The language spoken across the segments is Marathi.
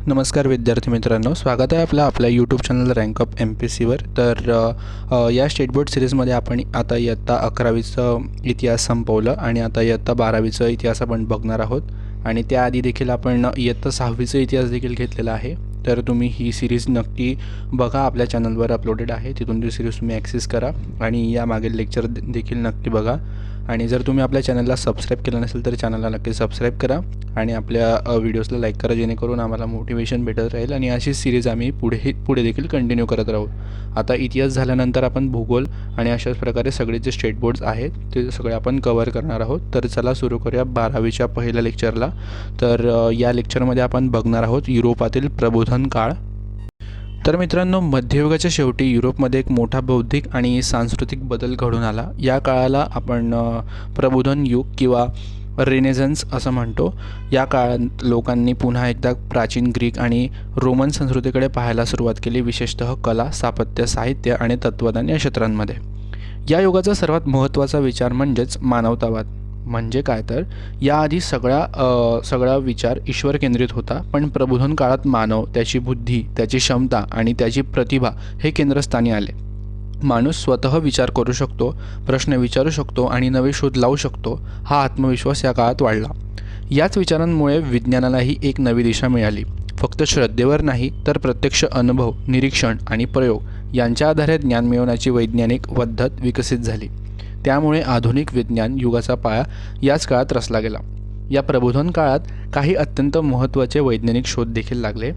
नमस्कार विद्यार्थी मित्रांनो, स्वागत आहे आपल्या यूट्यूब चॅनल रँक अप MPSCवर। तर या स्टेट बोर्ड सिरीजमध्ये आपण आता इयत्ता 11वीचं इतिहास संपवलं आणि आता इयत्ता 12वीचं इतिहास आपण बघणार आहोत आणि त्याआधी देखील आपण इयत्ता 6वीचा इतिहास देखील घेतलेला आहे। तर तुम्ही ही सिरीज नक्की बघा, आपल्या चॅनलवर अपलोडेड आहे, तिथून ती सिरीज तुम्ही ॲक्सेस करा आणि या मागील लेक्चर देखील नक्की बघा। आणि जर तुम्ही आपल्या चॅनलला सबस्क्राईब केलं नसेल तर चॅनलला नक्की सबस्क्राईब करा आणि आपल्या व्हिडिओजला लाईक करा, जेणेकरून आम्हाला मोटिवेशन भेटत राहील आणि अशी सिरीज आम्ही पुढे देखील कंटिन्यू करत राहू। आता इतिहास झाल्यानंतर आपण भूगोल आणि अशाच प्रकारे सगळे जे स्टेट बोर्ड्स आहेत ते सगळे आपण कव्हर करणार आहोत। तर चला सुरू करूया 12वीच्या पहिल्या लेक्चरला। तर या लेक्चरमध्ये आपण बघणार आहोत युरोपातील प्रबोधन काळ। तर मित्रांनो, मध्ययुगाच्या शेवटी युरोपमध्ये एक मोठा बौद्धिक आणि सांस्कृतिक बदल घडून आला। या काळाला आपण प्रबोधन युग किंवा रेनेझन्स असं म्हणतो। या काळात लोकांनी पुन्हा एकदा प्राचीन ग्रीक आणि रोमन संस्कृतीकडे पाहायला सुरुवात केली, विशेषतः कला, स्थापत्य, साहित्य आणि तत्त्वज्ञान या क्षेत्रांमध्ये। या युगाचा सर्वात महत्त्वाचा विचार म्हणजेच मानवतावाद। म्हणजे काय तर याआधी सगळा विचार ईश्वर केंद्रित होता, पण प्रबोधन काळात मानव, त्याची बुद्धी, त्याची क्षमता आणि त्याची प्रतिभा हे केंद्रस्थानी आले। माणूस स्वतः विचार करू शकतो, प्रश्न विचारू शकतो आणि नवे शोध लावू शकतो, हा आत्मविश्वास या काळात वाढला। याच विचारांमुळे विज्ञानालाही एक नवी दिशा मिळाली। फक्त श्रद्धेवर नाही तर प्रत्यक्ष अनुभव, निरीक्षण आणि प्रयोग यांच्या आधारे ज्ञान मिळवण्याची वैज्ञानिक पद्धत विकसित झाली। त्यामुळे आधुनिक विज्ञान युगाचा पाया याच काळात रचला गेला। या प्रबोधन काळात काही अत्यंत महत्त्वाचे वैज्ञानिक शोध देखील लागले।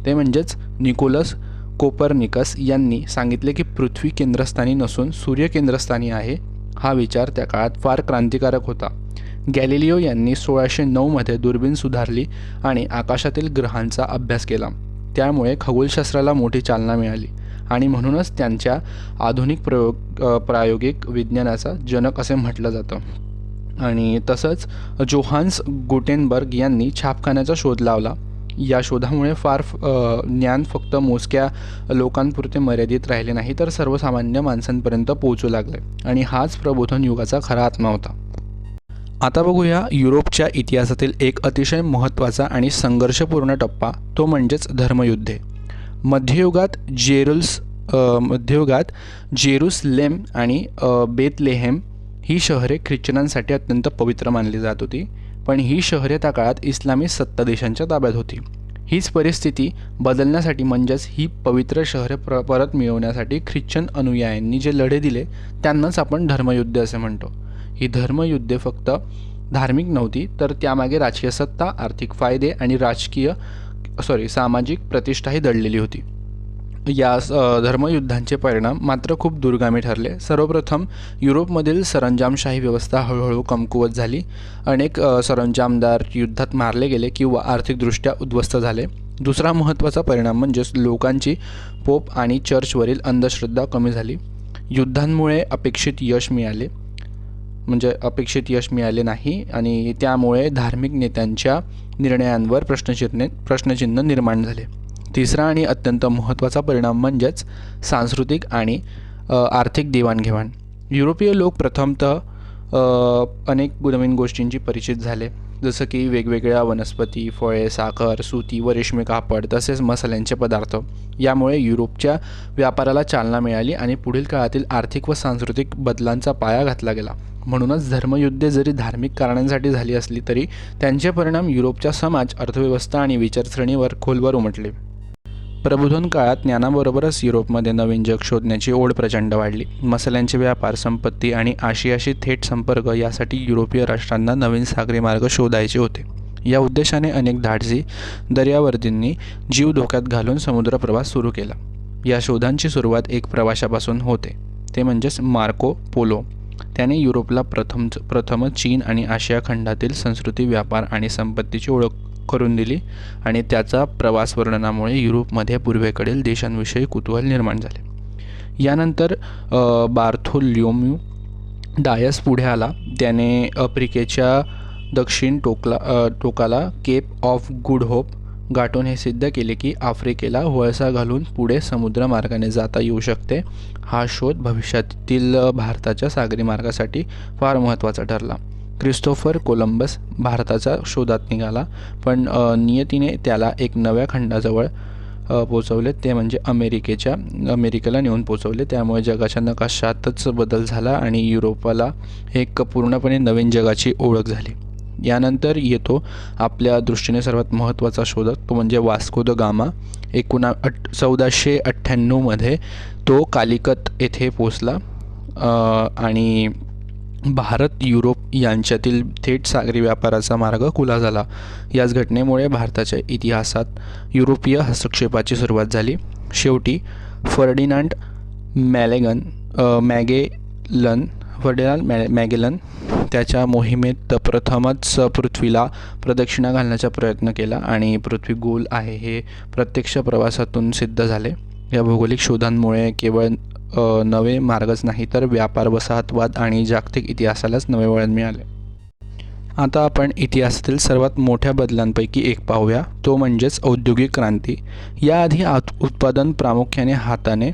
ते म्हणजेच निकोलस कोपर्निकस यांनी सांगितले की पृथ्वी केंद्रस्थानी नसून सूर्य केंद्रस्थानी आहे। हा विचार त्या काळात फार क्रांतिकारक होता। गॅलिलिओ यांनी 1609 मध्ये दुर्बीण सुधारली आणि आकाशातील ग्रहांचा अभ्यास केला। त्यामुळे खगोलशास्त्राला मोठी चालना मिळाली आणि म्हणूनच त्यांच्या आधुनिक प्रायोगिक विज्ञानाचा जनक असे म्हटलं जातं। आणि तसंच जोहान्स गुटेनबर्ग यांनी छापखान्याचा शोध लावला। या शोधामुळे ज्ञान फक्त मोजक्या लोकांपुरते मर्यादित राहिले नाही, तर सर्वसामान्य माणसांपर्यंत पोहोचू लागले आणि हाच प्रबोधन युगाचा खरा आत्मा होता। आता बघूया युरोपच्या इतिहासातील एक अतिशय महत्त्वाचा आणि संघर्षपूर्ण टप्पा, तो म्हणजेच धर्मयुद्धे। मध्ययुगात जेरुसलेम आणि बेथलेहेम ही शहरे ख्रिश्चनांसाठी अत्यंत पवित्र मानली जात होती, पण ही शहरे त्या काळात इस्लामी सत्ताधीशांच्या ताब्यात होती। हीच परिस्थिती बदलण्यासाठी, म्हणजेच ही पवित्र शहरे परत मिळवण्यासाठी ख्रिश्चन अनुयायांनी जे लढे दिले त्यांनाच आपण धर्मयुद्धे असे म्हणतो। ही धर्मयुद्धे फक्त धार्मिक नव्हती, तर त्यामागे राजकीय सत्ता, आर्थिक फायदे आणि सामाजिक प्रतिष्ठाही दडलेली होती। या धर्मयुद्धांचे परिणाम मात्र खूप दूरगामी ठरले। सर्वप्रथम युरोपमधील सरंजामशाही व्यवस्था हळूहळू कमकुवत झाली। अनेक सरंजामदार युद्धात मारले गेले किंवा आर्थिकदृष्ट्या उद्ध्वस्त झाले। दुसरा महत्त्वाचा परिणाम म्हणजेच लोकांची पोप आणि चर्चवरील अंधश्रद्धा कमी झाली। युद्धांमुळे अपेक्षित यश मिळाले नाही आणि त्यामुळे धार्मिक नेत्यांच्या निर्णयांवर प्रश्नचिन्ह निर्माण झाले। तिसरा आणि अत्यंत महत्त्वाचा परिणाम म्हणजेच सांस्कृतिक आणि आर्थिक देवाणघेवाण। युरोपीय लोक प्रथमतः अनेक नवीन गोष्टींची परिचित झाले, जसं की वेगवेगळ्या वनस्पती, फळे, साखर, सुती व रेशमी कापड तसेच मसाल्यांचे पदार्थ। यामुळे युरोपच्या व्यापाराला चालना मिळाली आणि पुढील काळातील आर्थिक व सांस्कृतिक बदलांचा पाया घातला गेला। म्हणूनच धर्मयुद्धे जरी धार्मिक कारणांसाठी झाली असली तरी त्यांचे परिणाम युरोपच्या समाज, अर्थव्यवस्था आणि विचारसरणीवर खोलवर उमटले। प्रबोधन काळात ज्ञानाबरोबरच युरोपमध्ये नवीन जग शोधण्याची ओढ प्रचंड वाढली। मसाल्यांचे व्यापार, संपत्ती आणि आशियाशी थेट संपर्क यासाठी युरोपीय राष्ट्रांना नवीन सागरी मार्ग शोधायचे होते। या उद्देशाने अनेक धाडसी दर्यावर्दींनी जीव धोक्यात घालून समुद्र प्रवास सुरू केला। या शोधांची सुरुवात एक प्रवाशापासून होते, ते म्हणजेच मार्को पोलो। त्याने युरोपला प्रथमच चीन आणि आशिया खंडातील संस्कृती, व्यापार आणि संपत्तीची ओळख करून दिली आणि त्याचा प्रवास वर्णनामुळे युरोपमध्ये पूर्वेकडील देशांविषयी कुतूहल निर्माण झाले। यानंतर बार्थोलोम्यू डायस पुढे आला। त्याने आफ्रिकेच्या दक्षिण टोकाला केप ऑफ गुड होप गाठून हे सिद्ध केले की आफ्रिकेला वळसा घालून पुढे समुद्रमार्गाने जाता येऊ शकते। हा शोध भविष्यातील भारताच्या सागरी मार्गासाठी फार महत्त्वाचा ठरला। क्रिस्तोफर कोलंबस भारताच्या शोधात निघाला, पण नियतीने त्याला एक नव्या खंडाजवळ पोचवले, ते म्हणजे अमेरिकेला नेऊन पोचवले. त्यामुळे जगाच्या नकाशातच बदल झाला आणि युरोपाला एक पूर्णपणे नवीन जगाची ओळख झाली. यानंतर येतो आपल्या दृष्टीने सर्वात महत्त्वाचा शोधक, तो म्हणजे वास्को द गामा. 1498मध्ये तो कालिकत येथे पोचला आणि भारत युरोप यांच्यातील थेट सागरी व्यापाराचा मार्ग खुला झाला. याच घटनेमुळे भारताच्या इतिहासात युरोपीय हस्तक्षेपाची सुरुवात झाली. शेवटी फर्डिनांड मॅगेलन त्याच्या मोहिमेत प्रथमच पृथ्वीला प्रदक्षिणा घालण्याचा प्रयत्न केला आणि पृथ्वी गोल आहे हे प्रत्यक्ष प्रवासातून सिद्ध झाले. या भौगोलिक शोधांमुळे केवळ नवे मार्गच नाही तर व्यापार, वसाहतवाद आणि जागतिक इतिहासालाच नवे वळण मिळाले. आता आपण इतिहासातील सर्वात मोठ्या बदलांपैकी एक पाहूया, तो म्हणजेच औद्योगिक क्रांती. याआधी उत्पादन प्रामुख्याने हाताने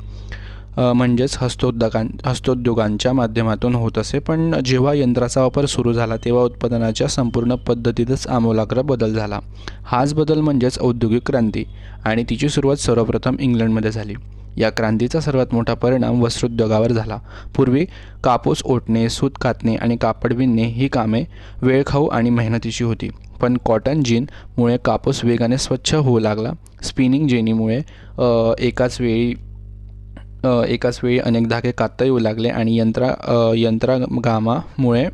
म्हणजेच हस्तोद्योगांच्या माध्यमातून होत असे, पण जेव्हा यंत्राचा वापर सुरू झाला तेव्हा उत्पादनाच्या संपूर्ण पद्धतीतच आमूलाग्र बदल झाला. हाच बदल म्हणजेच औद्योगिक क्रांती आणि तिची सुरुवात सर्वप्रथम इंग्लंडमध्ये झाली. या क्रांतीचा सर्वात मोठा परिणाम वस्त्रोद्योगावर झाला. पूर्वी कापूस ओढणे, सूत कातणे आणि कापड विणणे ही कामे वेळखाऊ आणि मेहनतीची होती, पण कॉटन जीनमुळे कापूस वेगाने स्वच्छ होऊ लागला. स्पिनिंग जेनीमुळे एकाच वेळी अनेक धागे कातता येऊ लागले आणि यंत्रगामामुळे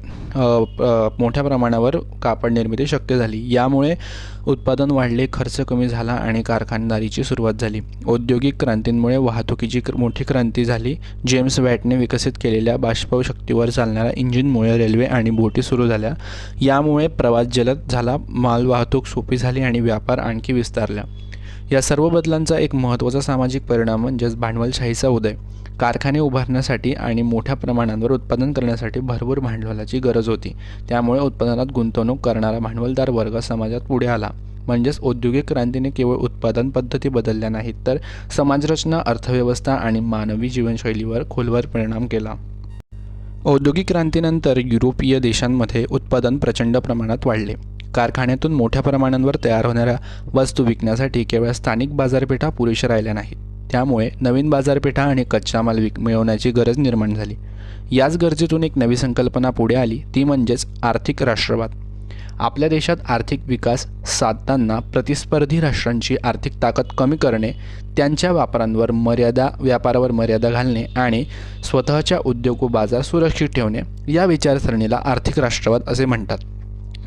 मोठ्या प्रमाणावर कापड निर्मिती शक्य झाली. यामुळे उत्पादन वाढले, खर्च कमी झाला आणि कारखानदारीची सुरुवात झाली. औद्योगिक क्रांतींमुळे वाहतुकीची मोठी क्रांती झाली. जेम्स वॅटने विकसित केलेल्या बाष्पशक्तीवर चालणाऱ्या इंजिनमुळे रेल्वे आणि बोटी सुरू झाल्या. यामुळे प्रवास जलद झाला, मालवाहतूक सोपी झाली आणि व्यापार आणखी विस्तारला. या सर्व बदलांचा एक महत्त्वाचा सामाजिक परिणाम म्हणजेच भांडवलशाहीचा उदय. कारखाने उभारण्यासाठी आणि मोठ्या प्रमाणावर उत्पादन करण्यासाठी भरपूर भांडवलाची गरज होती. त्यामुळे उत्पादनात गुंतवणूक करणारा भांडवलदार वर्ग समाजात पुढे आला. म्हणजेच औद्योगिक क्रांतीने केवळ उत्पादन पद्धती बदलल्या नाहीत तर समाजरचना, अर्थव्यवस्था आणि मानवी जीवनशैलीवर खोलवर परिणाम केला. औद्योगिक क्रांतीनंतर युरोपीय देशांमध्ये उत्पादन प्रचंड प्रमाणात वाढले. कारखान्यातून मोठ्या प्रमाणावर तयार होणाऱ्या वस्तू विकण्यासाठी केवळ स्थानिक बाजारपेठा पुरेशा राहिल्या नाहीत. त्यामुळे नवीन बाजारपेठा आणि कच्चा माल मिळवण्याची गरज निर्माण झाली. याच गरजेतून एक नवी संकल्पना पुढे आली, ती म्हणजेच आर्थिक राष्ट्रवाद. आपल्या देशात आर्थिक विकास साधताना प्रतिस्पर्धी राष्ट्रांची आर्थिक ताकद कमी करणे, त्यांच्या व्यापारावर मर्यादा घालणे आणि स्वतःच्या उद्योग व बाजार सुरक्षित ठेवणे, या विचारसरणीला आर्थिक राष्ट्रवाद असे म्हणतात.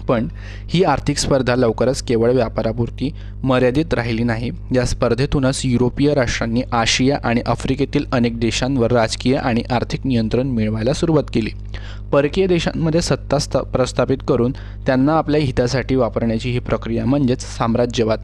पण ही आर्थिक स्पर्धा लवकरच केवळ व्यापारापुरती मर्यादित राहिली नाही. या स्पर्धेतूनच युरोपीय राष्ट्रांनी आशिया आणि आफ्रिकेतील अनेक देशांवर राजकीय आणि आर्थिक नियंत्रण मिळवायला सुरुवात केली. परकीय देशांमध्ये सत्ता प्रस्थापित करून त्यांना आपल्या हितासाठी वापरण्याची ही प्रक्रिया म्हणजेच साम्राज्यवाद.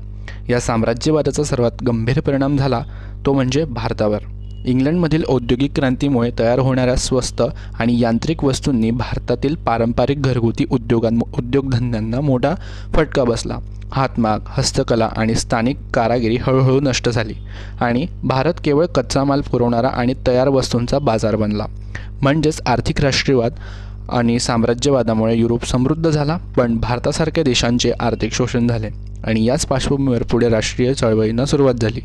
या साम्राज्यवादाचा सर्वात गंभीर परिणाम झाला तो म्हणजे भारतावर. इंग्लंडमधील औद्योगिक क्रांतीमुळे तयार होणाऱ्या स्वस्त आणि यांत्रिक वस्तूंनी भारतातील पारंपरिक घरगुती उद्योगधंद्यांना मोठा फटका बसला. हातमाग, हस्तकला आणि स्थानिक कारागिरी हळूहळू नष्ट झाली आणि भारत केवळ कच्चा माल पुरवणारा आणि तयार वस्तूंचा बाजार बनला. म्हणजेच आर्थिक राष्ट्रीयवाद आणि साम्राज्यवादामुळे युरोप समृद्ध झाला, पण भारतासारख्या देशांचे आर्थिक शोषण झाले आणि याच पार्श्वभूमीवर पुढे राष्ट्रीय चळवळींना सुरुवात झाली.